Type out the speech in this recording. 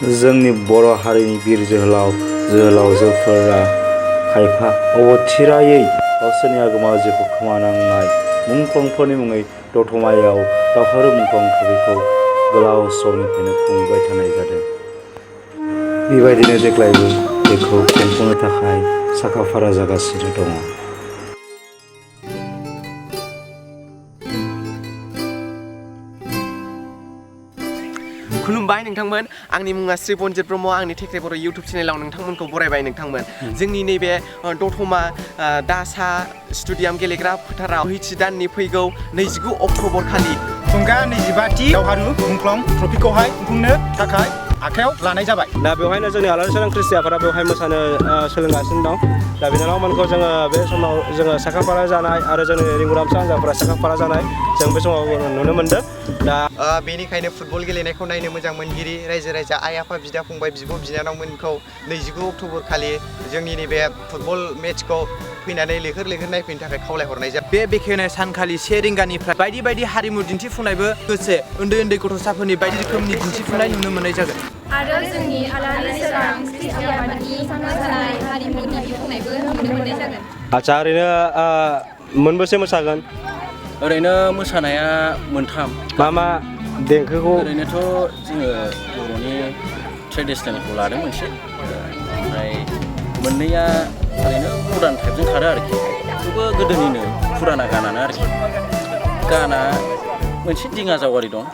जोंनि बर' हारिनि बिर जोहोलाव जोहोलावजोफोरा खायफा अबथिरायै गावसोरनि आगोमा जिउखौ खोमानांनाय मुंख्लंफोरनि मुङै दतमायाव दावहारु मुंख्लं ट्रफिखौ गोलाव समनिफ्रायनो खुंबाय थानाय जादों। बेबायदिनो देग्लायबो बेखौ खुंफुंनो थाखाय साखाफारा जागासिनो दङ। खुलुमबाय नोंथांमोन, आंनि मुङा श्री बनजित ब्रह्म। आंनि टेक्रे बर' इउटुब चेनेलाव नोंथांमोनखौ बरायबाय नोंथांमोन। जोंनि नैबे दतमा दासा स्टेडियाम गेलेग्रा फोथाराव नैथि दाननि फैगौ 29 अक्ट'बर खालि खुंगा 25थि दावहारु मुंख्लं ट्रफिखौहाय खुंफुंनो थाखाय आखायाव लानाय जाबाय। दा बेवहायनो जोंनि आलारि सोरां ख्रिस्टियानफोरा बेवहाय मोसानो सोलोंगासिनो दं। दा बिनानावमोनखौ जोङो बे समाव जोङो साखाफारा जानाय आरो जोंनि रिंगुरामसा हान्जाफोरा साखाफारा जानाय जों बे समाव नुनो मोन्दों। दा बेनिखायनो फुटबल गेलेनायखौ नायनो मोजां मोनगिरि रायजो राजा आइ आफा बिदा फंबाय बिब' बिनानावमोनखौ 29 अक्ट'बर खालि जोंनि नैबे फुटबल मेट्चखौ फैनानै लैहोर लैहोर नायफैनो थाखाय खावलायहरनाय जाबाय। बे बेखेवनाय सानखालि 1 रिंगानिफ्राय बायदि बायदि हारिमु दिन्थिफुंनायबो लोगोसे उन्दै उन्दै गथ'साफोरनि बायदि रोखोमनि दिन्थिफुंनाय नुनो मोननाय जागोन। आरो जोंनि आलारि सोरां ख्रिस्टियाननि मोसानाय हारिमु दिन्थिफुंनायबो नुनो मोननाय जागोन। आच्चा, ओरैनो मोनबेसे मोसागोन? ओरैनो मोसानाया मोनथाम। मा देंखोखौ? ओरैनोथ' जोङो बर'नि ट्रेडिसनेलखौ लादों मोनसे, ओमफ्राय मोननैया ओरैनो मडार्न टाइपजों खारो आरोखि। थेवबो गोदोनिनो फुराना गानानो आरोखि। गाना मोनसे दिङा जावारि दं,